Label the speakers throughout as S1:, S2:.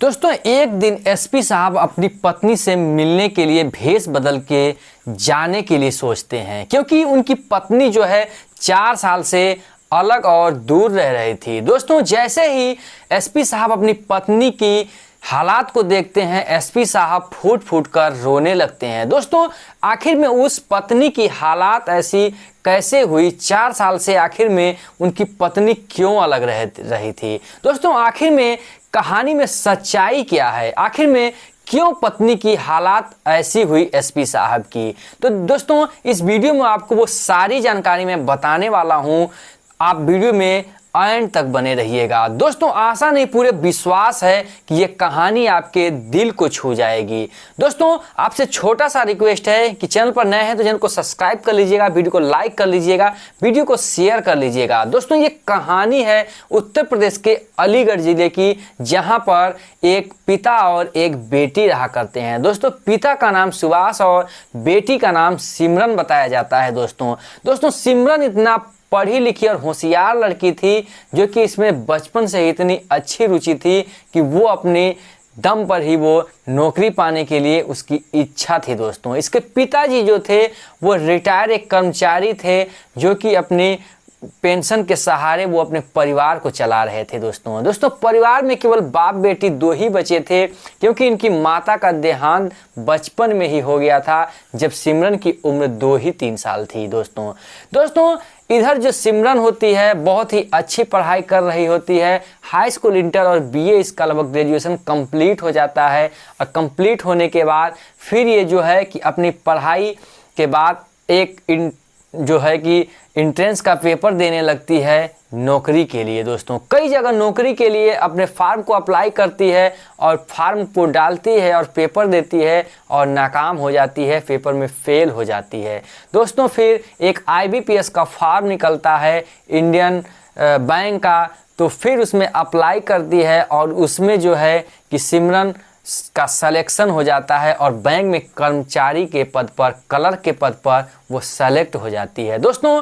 S1: दोस्तों एक दिन एसपी साहब अपनी पत्नी से मिलने के लिए भेष बदल के जाने के लिए सोचते हैं, क्योंकि उनकी पत्नी जो है 4 साल से अलग और दूर रह रही थी। दोस्तों जैसे ही एसपी साहब अपनी पत्नी की हालात को देखते हैं, एसपी साहब फूट फूट कर रोने लगते हैं। दोस्तों आखिर में उस पत्नी की हालात ऐसी कैसे हुई, 4 साल से आखिर में उनकी पत्नी क्यों अलग रही थी। दोस्तों आखिर में कहानी में सच्चाई क्या है, आखिर में क्यों पत्नी की हालात ऐसी हुई एसपी साहब की। तो दोस्तों इस वीडियो में आपको वो सारी जानकारी मैं बताने वाला हूं, आप वीडियो में एंड तक बने रहिएगा। दोस्तों आशा नहीं पूरे विश्वास है कि ये कहानी आपके दिल को छू जाएगी। दोस्तों आपसे छोटा सा रिक्वेस्ट है कि चैनल पर नए हैं तो चैनल को सब्सक्राइब कर लीजिएगा, वीडियो को लाइक कर लीजिएगा, वीडियो को शेयर कर लीजिएगा। दोस्तों ये कहानी है उत्तर प्रदेश के अलीगढ़ जिले की, जहाँ पर एक पिता और एक बेटी रहा करते हैं। दोस्तों पिता का नाम सुभाष और बेटी का नाम सिमरन बताया जाता है। दोस्तों सिमरन इतना पढ़ी लिखी और होशियार लड़की थी, जो कि इसमें बचपन से इतनी अच्छी रुचि थी कि वो अपने दम पर ही वो नौकरी पाने के लिए उसकी इच्छा थी। दोस्तों इसके पिताजी जो थे वो रिटायर एक कर्मचारी थे, जो कि अपनी पेंशन के सहारे वो अपने परिवार को चला रहे थे। दोस्तों परिवार में केवल बाप बेटी 2 ही बचे थे, क्योंकि इनकी माता का देहांत बचपन में ही हो गया था, जब सिमरन की उम्र 2 ही 3 साल थी। दोस्तों इधर जो सिमरन होती है बहुत ही अच्छी पढ़ाई कर रही होती है, हाई स्कूल, इंटर और बीए इसका लगभग ग्रेजुएशन कंप्लीट हो जाता है। और कंप्लीट होने के बाद फिर ये जो है कि अपनी पढ़ाई के बाद एक जो है कि एंट्रेंस का पेपर देने लगती है नौकरी के लिए। दोस्तों कई जगह नौकरी के लिए अपने फार्म को अप्लाई करती है और फार्म को डालती है और पेपर देती है और नाकाम हो जाती है, पेपर में फेल हो जाती है। दोस्तों फिर एक आईबीपीएस का फार्म निकलता है इंडियन बैंक का, तो फिर उसमें अप्लाई करती है और उसमें जो है कि सिमरन का सिलेक्शन हो जाता है और बैंक में कर्मचारी के पद पर, क्लर्क के पद पर वो सेलेक्ट हो जाती है। दोस्तों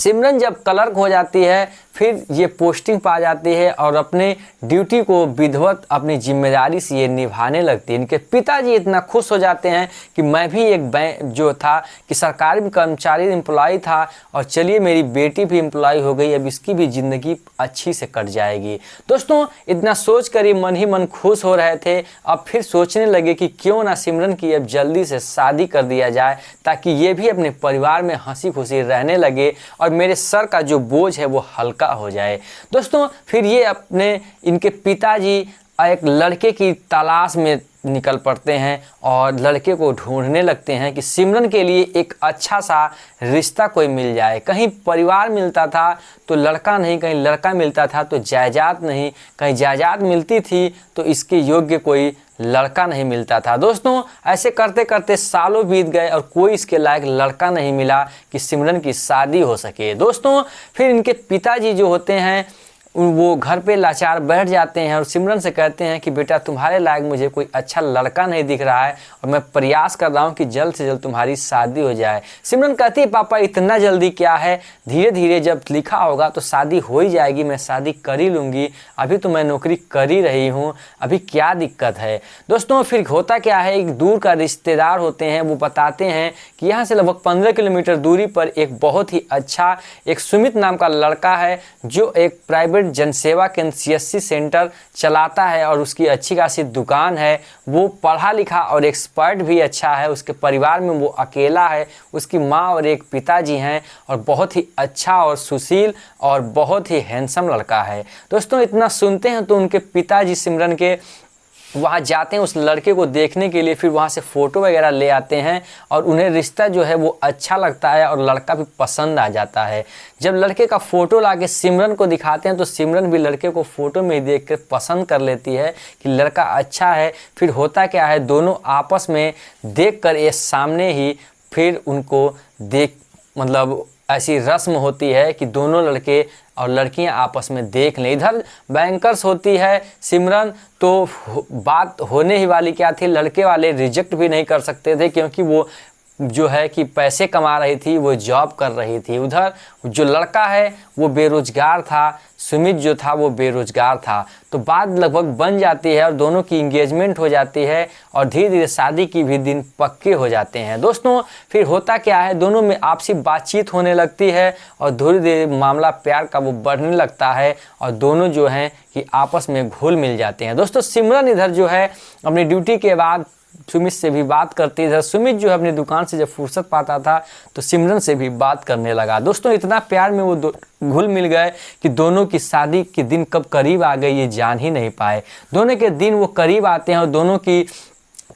S1: सिमरन जब क्लर्क हो जाती है फिर ये पोस्टिंग पा जाती है और अपने ड्यूटी को विधिवत अपनी जिम्मेदारी से ये निभाने लगती है। इनके पिताजी इतना खुश हो जाते हैं कि मैं भी एक बैंक जो था कि सरकारी कर्मचारी एम्प्लॉय था और चलिए मेरी बेटी भी एम्प्लॉय हो गई, अब इसकी भी ज़िंदगी अच्छी से कट जाएगी। दोस्तों इतना सोच कर ही मन खुश हो रहे थे। अब फिर सोचने लगे कि क्यों ना सिमरन की अब जल्दी से शादी कर दिया जाए, ताकि ये भी अपने परिवार में हंसी खुशी रहने लगे और मेरे सर का जो बोझ है वो हल्का हो जाए। दोस्तों फिर ये अपने इनके पिताजी एक लड़के की तलाश में निकल पड़ते हैं और लड़के को ढूंढने लगते हैं कि सिमरन के लिए एक अच्छा सा रिश्ता कोई मिल जाए। कहीं परिवार मिलता था तो लड़का नहीं, कहीं लड़का मिलता था तो जायदाद नहीं, कहीं जायदाद मिलती थी तो इसके योग्य कोई लड़का नहीं मिलता था। दोस्तों ऐसे करते करते सालों बीत गए और कोई इसके लायक लड़का नहीं मिला कि सिमरन की शादी हो सके। दोस्तों फिर इनके पिताजी जो होते हैं वो घर पे लाचार बैठ जाते हैं और सिमरन से कहते हैं कि बेटा तुम्हारे लायक मुझे कोई अच्छा लड़का नहीं दिख रहा है और मैं प्रयास कर रहा हूँ कि जल्द से जल्द तुम्हारी शादी हो जाए। सिमरन कहती है पापा इतना जल्दी क्या है, धीरे धीरे जब लिखा होगा तो शादी हो ही जाएगी, मैं शादी कर ही लूँगी, अभी तो मैं नौकरी कर ही रही हूँ, अभी क्या दिक्कत है। दोस्तों फिर होता क्या है, एक दूर का रिश्तेदार होते हैं, वो बताते हैं कि यहाँ से लगभग 15 किलोमीटर दूरी पर एक बहुत ही अच्छा एक सुमित नाम का लड़का है, जो एक प्राइवेट जनसेवा केंद्र सीएससी सेंटर चलाता है और उसकी अच्छी खासी दुकान है। वो पढ़ा लिखा और एक्सपर्ट भी अच्छा है, उसके परिवार में वो अकेला है, उसकी माँ और एक पिताजी हैं और बहुत ही अच्छा और सुशील और बहुत ही हैंडसम लड़का है। दोस्तों इतना सुनते हैं तो उनके पिताजी सिमरन के वहाँ जाते हैं उस लड़के को देखने के लिए, फिर वहाँ से फ़ोटो वगैरह ले आते हैं और उन्हें रिश्ता जो है वो अच्छा लगता है और लड़का भी पसंद आ जाता है। जब लड़के का फ़ोटो लाके सिमरन को दिखाते हैं तो सिमरन भी लड़के को फ़ोटो में ही देख कर पसंद कर लेती है कि लड़का अच्छा है। फिर होता क्या है, दोनों आपस में देख कर ये सामने ही फिर उनको ऐसी रस्म होती है कि दोनों लड़के और लड़कियां आपस में देख लें। इधर बैंकर्स होती है सिमरन, तो बात होने ही वाली क्या थी, लड़के वाले रिजेक्ट भी नहीं कर सकते थे, क्योंकि वो जो है कि पैसे कमा रही थी, वो जॉब कर रही थी। उधर जो लड़का है वो बेरोजगार था, सुमित जो था वो बेरोजगार था। तो बात लगभग बन जाती है और दोनों की इंगेजमेंट हो जाती है और धीरे धीरे शादी की भी दिन पक्के हो जाते हैं। दोस्तों फिर होता क्या है, दोनों में आपसी बातचीत होने लगती है और धीरे धीरे मामला प्यार का वो बढ़ने लगता है और दोनों जो हैं कि आपस में घुल मिल जाते हैं। दोस्तों सिमरन इधर जो है अपनी ड्यूटी के बाद सुमित से भी बात करती है। सुमित जो है अपनी दुकान से जब फुर्सत पाता था तो सिमरन से भी बात करने लगा। दोस्तों इतना प्यार में वो घुल मिल गए कि दोनों की शादी के दिन कब करीब आ गए ये जान ही नहीं पाए। दोनों के दिन वो करीब आते हैं और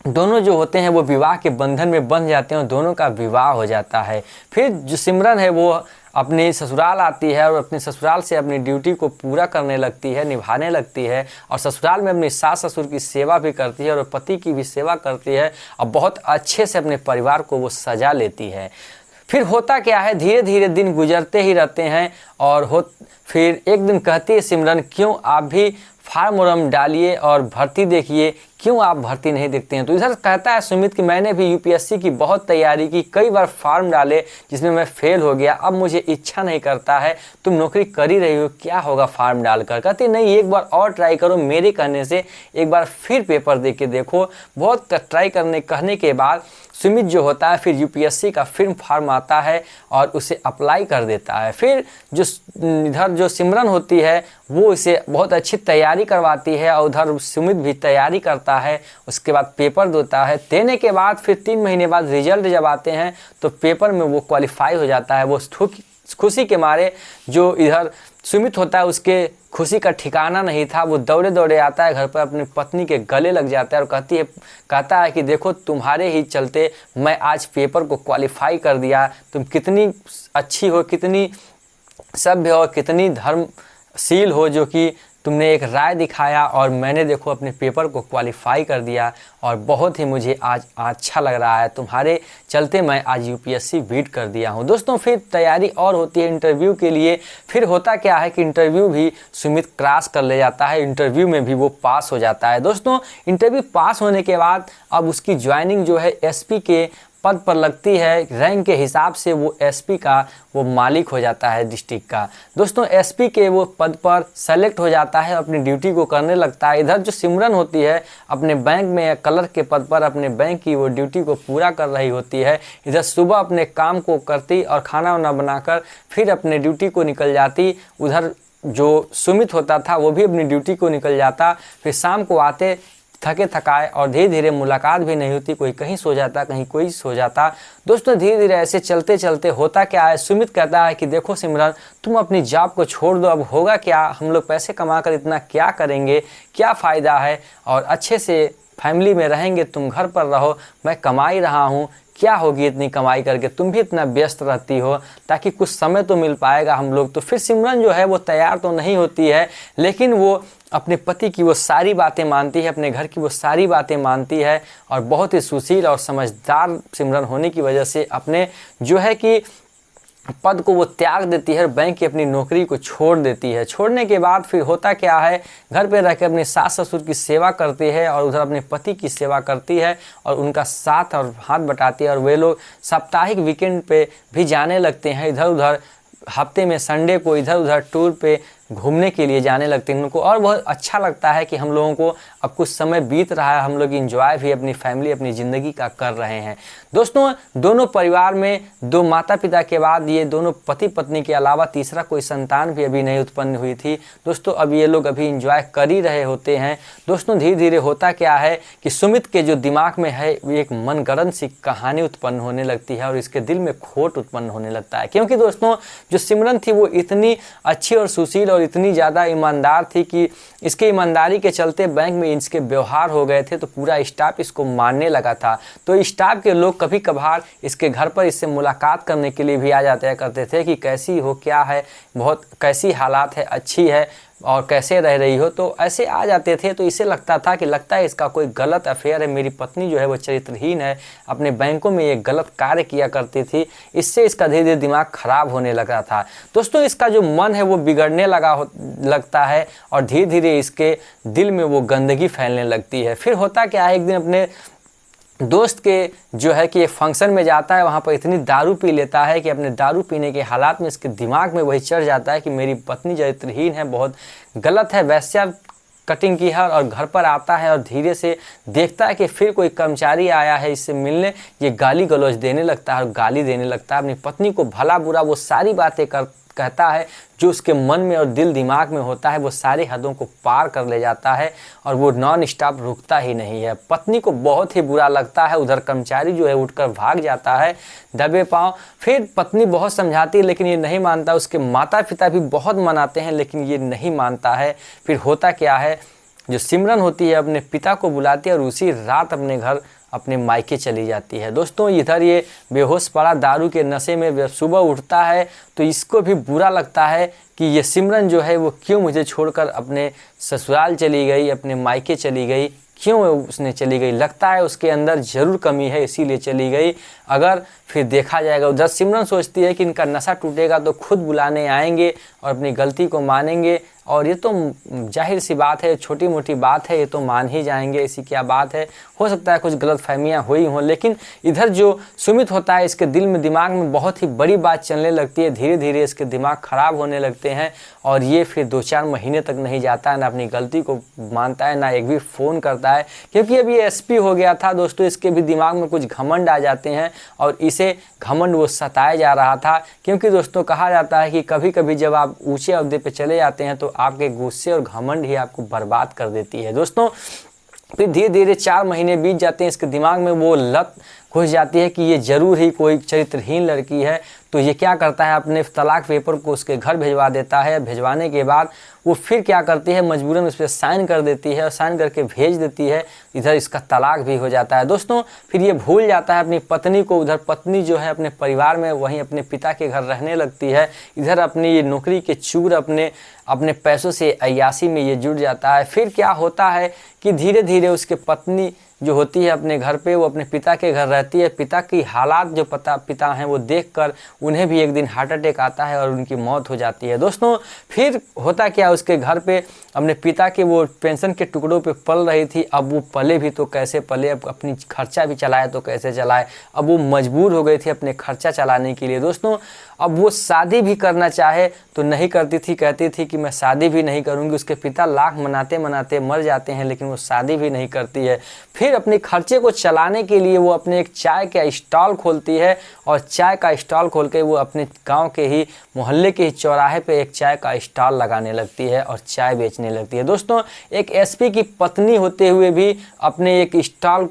S1: दोनों जो होते हैं वो विवाह के बंधन में बंध जाते हैं और दोनों का विवाह हो जाता है। फिर जो सिमरन है वो अपने ससुराल आती है और अपने ससुराल से अपनी ड्यूटी को पूरा करने लगती है, निभाने लगती है और ससुराल में अपने सास ससुर की सेवा भी करती है और पति की भी सेवा करती है और बहुत अच्छे से अपने परिवार को वो सजा लेती है। फिर होता क्या है, धीरे धीरे दिन गुजरते ही रहते हैं और फिर एक दिन कहती है सिमरन, क्यों आप भी फार्म वार्म डालिए और भर्ती देखिए, क्यों आप भर्ती नहीं देखते हैं। तो इधर कहता है सुमित कि मैंने भी यूपीएससी की बहुत तैयारी की, कई बार फार्म डाले जिसमें मैं फेल हो गया, अब मुझे इच्छा नहीं करता है। तुम नौकरी कर ही रही हो, क्या होगा फार्म डालकर। कहती नहीं, एक बार और ट्राई करो, मेरे कहने से एक बार फिर पेपर दे के देखो। बहुत ट्राई कहने के बाद सुमित जो होता है फिर यूपीएससी का फिर फार्म आता है और उसे अप्लाई कर देता है। फिर जो इधर जो सिमरन होती है वो इसे बहुत अच्छी तैयारी करवाती है और उधर सुमित भी तैयारी करता है। उसके बाद पेपर देता है, देने के बाद फिर 3 महीने बाद रिजल्ट जब आते हैं तो पेपर में वो क्वालिफाई हो जाता है। वो खुशी के मारे जो इधर सुमित होता है उसके खुशी का ठिकाना नहीं था। वो दौड़े दौड़े आता है घर पर, अपनी पत्नी के गले लग जाता है और कहता है कि देखो तुम्हारे ही चलते मैं आज पेपर को क्वालिफाई कर दिया। तुम कितनी अच्छी हो, कितनी सभ्य हो, कितनी धर्मशील हो जो कि तुमने एक राय दिखाया और मैंने देखो अपने पेपर को क्वालिफाई कर दिया और बहुत ही मुझे आज अच्छा लग रहा है। तुम्हारे चलते मैं आज यूपीएससी बीट कर दिया हूँ। दोस्तों फिर तैयारी और होती है इंटरव्यू के लिए। फिर होता क्या है कि इंटरव्यू भी सुमित क्रॉस कर ले जाता है, इंटरव्यू में भी वो पास हो जाता है। दोस्तों इंटरव्यू पास होने के बाद अब उसकी ज्वाइनिंग जो है एसपी के पद पर लगती है। रैंक के हिसाब से वो एसपी का वो मालिक हो जाता है डिस्ट्रिक्ट का। दोस्तों एसपी के वो पद पर सेलेक्ट हो जाता है, अपनी ड्यूटी को करने लगता है। इधर जो सिमरन होती है अपने बैंक में क्लर्क के पद पर अपने बैंक की वो ड्यूटी को पूरा कर रही होती है। इधर सुबह अपने काम को करती और खाना वाना बनाकर फिर अपने ड्यूटी को निकल जाती। उधर जो सुमित होता था वो भी अपनी ड्यूटी को निकल जाता। फिर शाम को आते थके थकाए और धीरे धीरे मुलाकात भी नहीं होती, कोई कहीं सो जाता, कहीं कोई सो जाता। दोस्तों धीरे धीरे ऐसे चलते चलते होता क्या है, सुमित कहता है कि देखो सिमरन तुम अपनी जॉब को छोड़ दो, अब होगा क्या, हम लोग पैसे कमा कर इतना क्या करेंगे, क्या फ़ायदा है, और अच्छे से फैमिली में रहेंगे, तुम घर पर रहो, मैं कमा ही रहा हूँ, क्या होगी इतनी कमाई करके, तुम भी इतना व्यस्त रहती हो, ताकि कुछ समय तो मिल पाएगा हम लोग। तो फिर सिमरन जो है वो तैयार तो नहीं होती है, लेकिन वो अपने पति की वो सारी बातें मानती है, अपने घर की वो सारी बातें मानती है और बहुत ही सुशील और समझदार सिमरन होने की वजह से अपने जो है कि पद को वो त्याग देती है और बैंक की अपनी नौकरी को छोड़ देती है। छोड़ने के बाद फिर होता क्या है, घर पे रहकर अपने सास ससुर की सेवा करती है और उधर अपने पति की सेवा करती है और उनका साथ और हाथ बटाती है। और वे लोग साप्ताहिक वीकेंड पे भी जाने लगते हैं, इधर उधर हफ्ते में संडे को इधर उधर टूर पे घूमने के लिए जाने लगते हैं उनको। और बहुत अच्छा लगता है कि हम लोगों को अब कुछ समय बीत रहा है, हम लोग एंजॉय भी अपनी फैमिली अपनी ज़िंदगी का कर रहे हैं। दोस्तों दोनों परिवार में दो माता पिता के बाद ये दोनों पति पत्नी के अलावा तीसरा कोई संतान भी अभी नहीं उत्पन्न हुई थी। दोस्तों अब ये लोग अभी एंजॉय कर ही रहे होते हैं। दोस्तों धीरे धीरे होता क्या है कि सुमित के जो दिमाग में है एक मनगढ़ंत सी कहानी उत्पन्न होने लगती है और इसके दिल में खोट उत्पन्न होने लगता है। क्योंकि दोस्तों जो सिमरन थी वो इतनी अच्छी और सुशील और इतनी ज़्यादा ईमानदार थी कि इसके ईमानदारी के चलते बैंक में इसके व्यवहार हो गए थे, तो पूरा स्टाफ इसको मानने लगा था। तो स्टाफ के लोग कभी कभार इसके घर पर इससे मुलाकात करने के लिए भी आ जाते करते थे कि कैसी हो, क्या है, बहुत कैसी हालात है, अच्छी है और कैसे रह रही हो, तो ऐसे आ जाते थे। तो इसे लगता था कि लगता है इसका कोई गलत अफेयर है, मेरी पत्नी जो है वो चरित्रहीन है, अपने बैंकों में ये गलत कार्य किया करती थी। इससे इसका धीरे धीरे दिमाग खराब होने लगा था। दोस्तों इसका जो मन है वो बिगड़ने लगता है और धीरे धीरे इसके दिल में वो गंदगी फैलने लगती है। फिर होता क्या है, एक दिन अपने दोस्त के जो है कि एक फंक्शन में जाता है, वहाँ पर इतनी दारू पी लेता है कि अपने दारू पीने के हालात में इसके दिमाग में वही चढ़ जाता है कि मेरी पत्नी चरित्रहीन है, बहुत गलत है, वैश्या कटिंग की है। और घर पर आता है और धीरे से देखता है कि फिर कोई कर्मचारी आया है इससे मिलने, ये गाली गलौज देने लगता है और गाली देने लगता है अपनी पत्नी को, भला बुरा वो सारी बातें कहता है जो उसके मन में और दिल दिमाग में होता है, वो सारी हदों को पार कर ले जाता है और वो नॉन स्टॉप रुकता ही नहीं है। पत्नी को बहुत ही बुरा लगता है, उधर कर्मचारी जो है उठकर भाग जाता है दबे पांव। फिर पत्नी बहुत समझाती है लेकिन ये नहीं मानता, उसके माता पिता भी बहुत मनाते हैं लेकिन ये नहीं मानता है। फिर होता क्या है, जो सिमरन होती है अपने पिता को बुलाती है और उसी रात अपने घर अपने मायके चली जाती है। दोस्तों इधर ये बेहोश पड़ा दारू के नशे में सुबह उठता है तो इसको भी बुरा लगता है कि ये सिमरन जो है वो क्यों मुझे छोड़कर अपने ससुराल चली गई, अपने मायके चली गई, क्यों उसने चली गई, लगता है उसके अंदर ज़रूर कमी है इसीलिए चली गई। अगर फिर देखा जाएगा उधर सिमरन सोचती है कि इनका नशा टूटेगा तो खुद बुलाने आएंगे और अपनी गलती को मानेंगे, और ये तो जाहिर सी बात है, छोटी मोटी बात है, ये तो मान ही जाएंगे, ऐसी क्या बात है। हो सकता है कुछ गलतफहमियां हुई हों, लेकिन इधर जो सुमित होता है इसके दिल में दिमाग में बहुत ही बड़ी बात चलने लगती है, धीरे धीरे इसके दिमाग खराब होने लगते हैं और ये फिर 2-4 महीने तक नहीं जाता है, ना अपनी गलती को मानता है, ना एक भी फ़ोन करता है, क्योंकि अभी एसपी हो गया था दोस्तों। इसके भी दिमाग में कुछ घमंड आ जाते हैं और इसे घमंड वो सताया जा रहा था, क्योंकि दोस्तों कहा जाता है कि कभी कभी जब आप ऊंचे ओहदे पे चले जाते हैं तो आपके गुस्से और घमंड ही आपको बर्बाद कर देती है। दोस्तों फिर धीरे धीरे 4 महीने बीत जाते हैं, इसके दिमाग में वो लत घुस जाती है कि ये ज़रूर ही कोई चरित्रहीन लड़की है। तो ये क्या करता है, अपने तलाक पेपर को उसके घर भिजवा देता है। भिजवाने के बाद वो फिर क्या करती है, मजबूरन उस पर साइन कर देती है और साइन करके भेज देती है। इधर इसका तलाक भी हो जाता है। दोस्तों फिर ये भूल जाता है अपनी पत्नी को। उधर पत्नी जो है अपने परिवार में, वहीं अपने पिता के घर रहने लगती है। इधर अपनी ये नौकरी के चूर अपने पैसों से अय्यासी में ये जुड़ जाता है। फिर क्या होता है कि धीरे धीरे उसके पत्नी जो होती है अपने घर पे, वो अपने पिता के घर रहती है। पिता की हालात जो पिता हैं वो देखकर उन्हें भी एक दिन हार्ट अटैक आता है और उनकी मौत हो जाती है। दोस्तों फिर होता क्या, उसके घर पे अपने पिता के वो पेंशन के टुकड़ों पे पल रही थी। अब वो पले भी तो कैसे पले, अब अपनी खर्चा भी चलाए तो कैसे चलाए। अब वो मजबूर हो गई थी अपने खर्चा चलाने के लिए। दोस्तों अब वो शादी भी करना चाहे तो नहीं करती थी, कहती थी कि मैं शादी भी नहीं करूँगी। उसके पिता लाख मनाते मनाते मर जाते हैं लेकिन वो शादी भी नहीं करती है। फिर अपने खर्चे को चलाने के लिए वो अपने एक चाय का स्टॉल खोलती है और चाय का स्टॉल खोल के वो अपने गांव के ही मोहल्ले के ही चौराहे पे एक चाय का स्टॉल लगाने लगती है और चाय बेचने लगती है। दोस्तों एक एसपी की पत्नी होते हुए भी अपने एक स्टॉल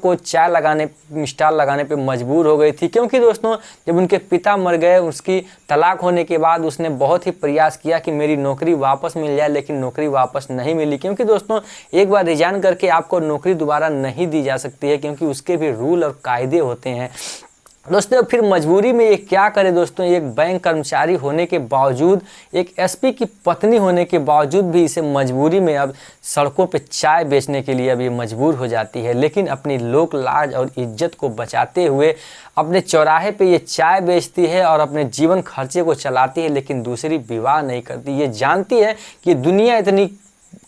S1: लगाने पे मजबूर हो गई थी, क्योंकि दोस्तों जब उनके पिता मर गए, उसकी तलाक होने के बाद उसने बहुत ही प्रयास किया कि मेरी नौकरी वापस मिल जाए, लेकिन नौकरी वापस नहीं मिली। क्योंकि दोस्तों एक बार रिजाइन करके आपको नौकरी दोबारा नहीं दी जा सकती है, क्योंकि उसके भी रूल और कायदे होते हैं। दोस्तों फिर मजबूरी में ये क्या करे, दोस्तों एक बैंक कर्मचारी होने के बावजूद, एक एसपी की पत्नी होने के बावजूद भी इसे मजबूरी में अब सड़कों पे चाय बेचने के लिए अब ये मजबूर हो जाती है। लेकिन अपनी लोक लाज और इज्जत को बचाते हुए अपने चौराहे पे ये चाय बेचती है और अपने जीवन खर्चे को चलाती है, लेकिन दूसरी विवाह नहीं करती। ये जानती है कि दुनिया इतनी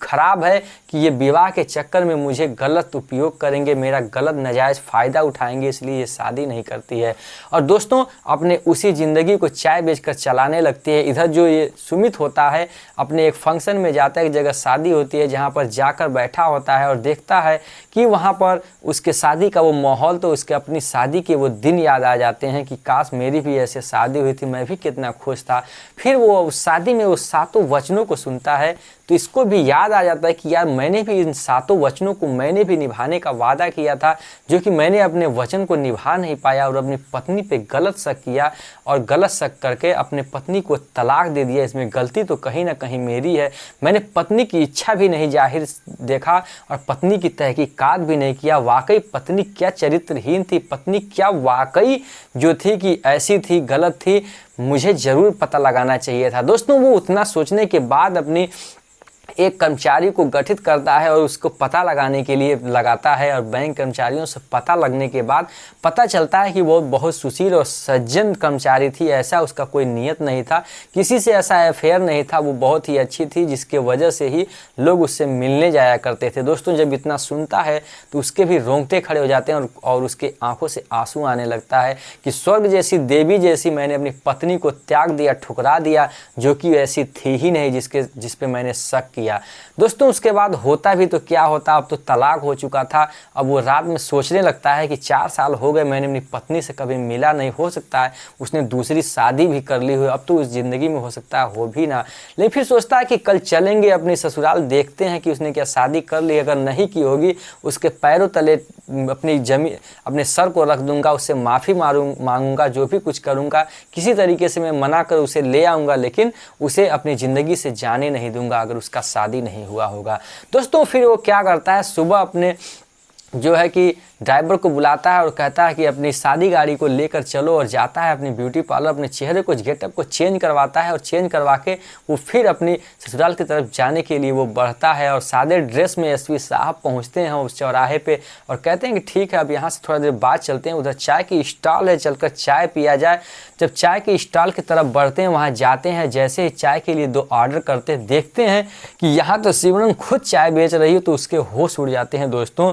S1: खराब है कि ये विवाह के चक्कर में मुझे गलत उपयोग करेंगे, मेरा गलत नाजायज़ फ़ायदा उठाएंगे, इसलिए ये शादी नहीं करती है। और दोस्तों अपने उसी ज़िंदगी को चाय बेचकर चलाने लगती है। इधर जो ये सुमित होता है अपने एक फंक्शन में जाता है, एक जगह शादी होती है जहाँ पर जाकर बैठा होता है और देखता है कि वहाँ पर उसके शादी का वो माहौल, तो उसके अपनी शादी के वो दिन याद आ जाते हैं कि काश मेरी भी ऐसे शादी हुई थी, मैं भी कितना खुश था। फिर वो उस शादी में उस 7 वचनों को सुनता है तो इसको भी याद आ जाता है कि यार मैंने भी इन 7 वचनों को मैंने भी निभाने का वादा किया था, जो कि मैंने अपने वचन को निभा नहीं पाया और अपनी पत्नी पे गलत शक किया और गलत शक करके अपने पत्नी को तलाक दे दिया। इसमें गलती तो कहीं ना कहीं मेरी है। मैंने पत्नी की इच्छा भी नहीं जाहिर देखा और पत्नी की तहकीकात भी नहीं किया। वाकई पत्नी क्या चरित्रहीन थी, पत्नी क्या वाकई जो थी कि ऐसी थी, गलत थी, मुझे ज़रूर पता लगाना चाहिए था। दोस्तों वो उतना सोचने के बाद अपनी एक कर्मचारी को गठित करता है और उसको पता लगाने के लिए लगाता है, और बैंक कर्मचारियों से पता लगने के बाद पता चलता है कि वो बहुत सुशील और सज्जन कर्मचारी थी। ऐसा उसका कोई नियत नहीं था, किसी से ऐसा अफेयर नहीं था, वो बहुत ही अच्छी थी, जिसके वजह से ही लोग उससे मिलने जाया करते थे। दोस्तों जब इतना सुनता है तो उसके भी रोंगटे खड़े हो जाते हैं और उसके आंखों से आंसू आने लगता है कि स्वर्ग जैसी देवी जैसी मैंने अपनी पत्नी को त्याग दिया, ठुकरा दिया, जो कि ऐसी थी ही नहीं जिस पे मैंने शक किया। दोस्तों उसके बाद होता भी तो क्या होता, अब तो तलाक हो चुका था। अब वो रात में सोचने लगता है कि 4 साल हो गए मैंने अपनी पत्नी से कभी मिला नहीं, हो सकता है उसने दूसरी शादी भी कर ली हो, अब तो उस ज़िंदगी में हो सकता है हो भी ना। लेकिन फिर सोचता है कि कल चलेंगे अपने ससुराल, देखते हैं कि उसने क्या शादी कर ली, अगर नहीं की होगी उसके पैरों तले अपनी जमीन अपने सर को रख दूंगा, उससे माफ़ी मांगूंगा, जो भी कुछ करूंगा किसी तरीके से मैं मना कर उसे ले आऊँगा, लेकिन उसे अपनी ज़िंदगी से जाने नहीं दूंगा अगर उसका शादी नहीं हुआ होगा। दोस्तों फिर वो क्या करता है, सुबह अपने जो है कि ड्राइवर को बुलाता है और कहता है कि अपनी शादी गाड़ी को लेकर चलो, और जाता है अपनी ब्यूटी पार्लर, अपने चेहरे को गेटअप को चेंज करवाता है, और चेंज करवा के वो फिर अपनी ससुराल की तरफ जाने के लिए वो बढ़ता है। और सादे ड्रेस में एसपी साहब पहुंचते हैं उस चौराहे पे और कहते हैं कि ठीक है अब यहाँ से थोड़ा देर बाद चलते हैं, उधर चाय की स्टॉल है, चलकर चाय पिया जाए। जब चाय की स्टॉल की तरफ बढ़ते हैं, वहाँ जाते हैं, जैसे ही चाय के लिए 2 ऑर्डर करते हैं, देखते हैं कि यहाँ तो सिमरन खुद चाय बेच रही है, तो उसके होश उड़ जाते हैं दोस्तों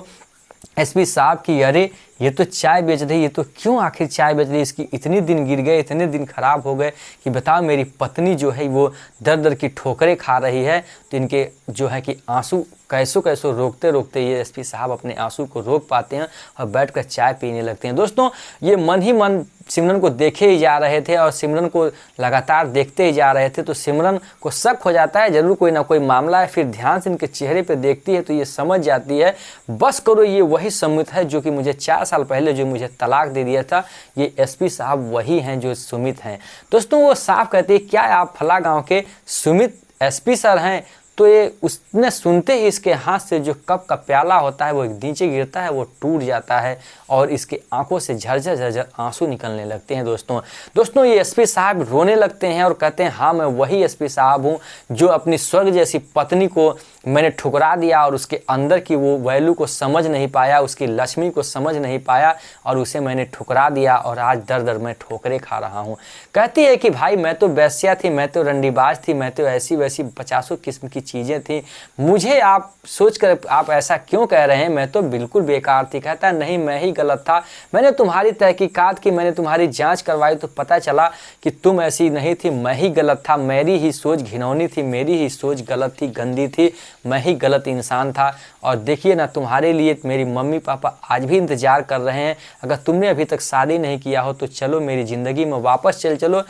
S1: एसपी साहब की, अरे ये तो चाय बेच रही है, ये तो क्यों आखिर चाय बेच रही है, इसकी इतने दिन गिर गए, इतने दिन खराब हो गए कि बताओ मेरी पत्नी जो है वो दर दर की ठोकरें खा रही है। तो इनके जो है कि आंसू कैसो कैसो रोकते रोकते ये एसपी साहब अपने आंसू को रोक पाते हैं और बैठकर चाय पीने लगते हैं। दोस्तों ये मन ही मन सिमरन को देखे ही जा रहे थे और सिमरन को लगातार देखते ही जा रहे थे, तो सिमरन को शक हो जाता है जरूर कोई ना कोई मामला है। फिर ध्यान से इनके चेहरे पे देखती है तो ये समझ जाती है बस करो ये वही सुमित है जो कि मुझे 4 साल पहले जो मुझे तलाक दे दिया था, ये एसपी साहब वही हैं जो सुमित हैं। दोस्तों वो साफ कहते हैं क्या आप फला गाँव के सुमित एसपी सर हैं? तो ये उसने सुनते ही इसके हाथ से जो कप का प्याला होता है वो नीचे गिरता है, वो टूट जाता है और इसके आंखों से झरझर झरझर आंसू निकलने लगते हैं। दोस्तों ये एसपी साहब रोने लगते हैं और कहते हैं हाँ मैं वही एसपी साहब हूँ जो अपनी स्वर्ग जैसी पत्नी को मैंने ठुकरा दिया और उसके अंदर की वो वैल्यू को समझ नहीं पाया, उसकी लक्ष्मी को समझ नहीं पाया और उसे मैंने ठुकरा दिया और आज दर दर मैं ठोकरें खा रहा हूँ। कहती है कि भाई मैं तो वेश्या थी, मैं तो रंडीबाज थी, मैं तो ऐसी वैसी 50 किस्म की चीज़ें थी, मुझे आप सोचकर आप ऐसा क्यों कह रहे हैं, मैं तो बिल्कुल बेकार थी। कहता नहीं मैं ही गलत था, मैंने तुम्हारी तहकीकात की, मैंने तुम्हारी जांच करवाई तो पता चला कि तुम ऐसी नहीं थी, मैं ही गलत था, मेरी ही सोच घिनौनी थी, मेरी ही सोच गलत थी, गंदी थी, मैं ही गलत इंसान था। और देखिए ना तुम्हारे लिए मेरी मम्मी पापा आज भी इंतज़ार कर रहे हैं, अगर तुमने अभी तक शादी नहीं किया हो तो चलो मेरी ज़िंदगी में वापस चलो,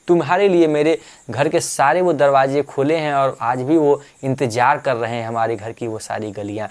S1: तुम्हारे लिए मेरे घर के सारे वो दरवाजे खुले हैं और आज भी वो इंतज़ार कर रहे हैं हमारे घर की वो सारी गलियाँ।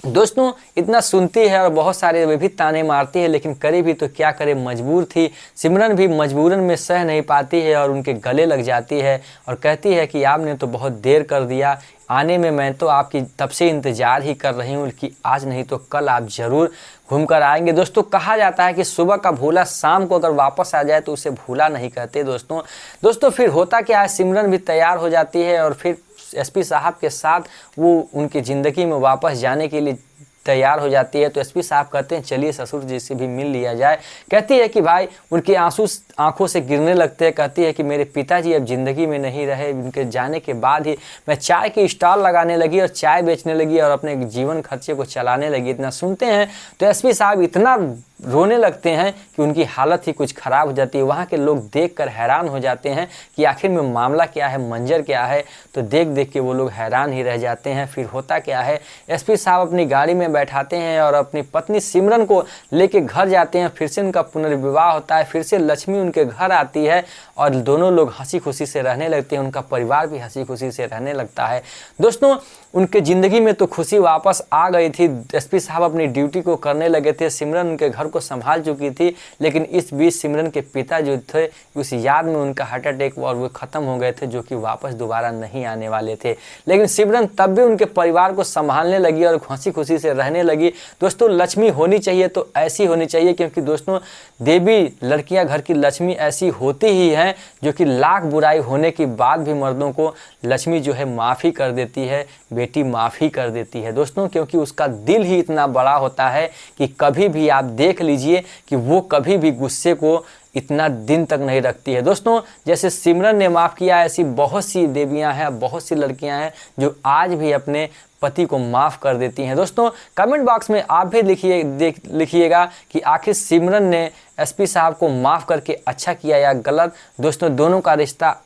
S1: दोस्तों इतना सुनती है और बहुत सारे वे भी ताने मारती है, लेकिन करे भी तो क्या करे, मजबूर थी। सिमरन भी मजबूरन में सह नहीं पाती है और उनके गले लग जाती है और कहती है कि आपने तो बहुत देर कर दिया आने में, मैं तो आपकी तब से इंतज़ार ही कर रही हूँ कि आज नहीं तो कल आप ज़रूर घूम कर आएंगे। दोस्तों कहा जाता है कि सुबह का भूला शाम को अगर वापस आ जाए तो उसे भूला नहीं कहते। दोस्तों फिर होता क्या है, सिमरन भी तैयार हो जाती है और फिर एसपी साहब के साथ वो उनकी ज़िंदगी में वापस जाने के लिए तैयार हो जाती है। तो एसपी साहब कहते हैं चलिए ससुर जी से भी मिल लिया जाए। कहती है कि भाई उनके आंसू आंखों से गिरने लगते हैं। कहती है कि मेरे पिताजी अब ज़िंदगी में नहीं रहे, उनके जाने के बाद ही मैं चाय की स्टॉल लगाने लगी और चाय बेचने लगी और अपने जीवन खर्चे को चलाने लगी। इतना सुनते हैं तो एसपी साहब इतना रोने लगते हैं कि उनकी हालत ही कुछ ख़राब हो जाती है। वहाँ के लोग देखकर हैरान हो जाते हैं कि आखिर में मामला क्या है, मंजर क्या है, तो देख देख के वो लोग हैरान ही रह जाते हैं। फिर होता क्या है, एसपी साहब अपनी गाड़ी में बैठाते हैं और अपनी पत्नी सिमरन को लेके घर जाते हैं। फिर से उनका पुनर्विवाह होता है, फिर से लक्ष्मी उनके घर आती है और दोनों लोग हंसी खुशी से रहने लगते हैं, उनका परिवार भी हंसी खुशी से रहने लगता है। दोस्तों उनके ज़िंदगी में तो खुशी वापस आ गई थी। एसपी साहब अपनी ड्यूटी को करने लगे थे, सिमरन उनके घर को संभाल चुकी थी, लेकिन इस बीच सिमरन के पिता जो थे उस याद में उनका हार्ट अटैक और वो ख़त्म हो गए थे, जो कि वापस दोबारा नहीं आने वाले थे। लेकिन सिमरन तब भी उनके परिवार को संभालने लगी और हंसी खुशी से रहने लगी। दोस्तों लक्ष्मी होनी चाहिए तो ऐसी होनी चाहिए, क्योंकि दोस्तों देवी लड़कियां घर की लक्ष्मी ऐसी होती ही हैं जो कि लाख बुराई होने के बाद भी मर्दों को लक्ष्मी जो है माफ़ी कर देती है, बेटी माफ़ी कर देती है दोस्तों, क्योंकि उसका दिल ही इतना बड़ा होता है कि कभी भी आप देख लीजिए कि वो कभी भी गुस्से को इतना दिन तक नहीं रखती है दोस्तों। जैसे सिमरन ने माफ़ किया, ऐसी बहुत सी देवियां हैं, बहुत सी लड़कियां हैं जो आज भी अपने पति को माफ़ कर देती हैं दोस्तों। कमेंट बॉक्स में आप भी लिखिएगा कि आखिर सिमरन ने एसपी साहब को माफ़ करके अच्छा किया या गलत। दोस्तों दोनों का रिश्ता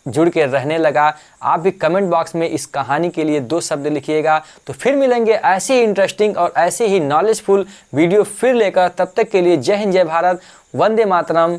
S1: जुड़ के रहने लगा। आप भी कमेंट बॉक्स में इस कहानी के लिए 2 शब्द लिखिएगा। तो फिर मिलेंगे ऐसे ही इंटरेस्टिंग और ऐसे ही नॉलेजफुल वीडियो फिर लेकर। तब तक के लिए जय हिंद, जय भारत, वंदे मातरम।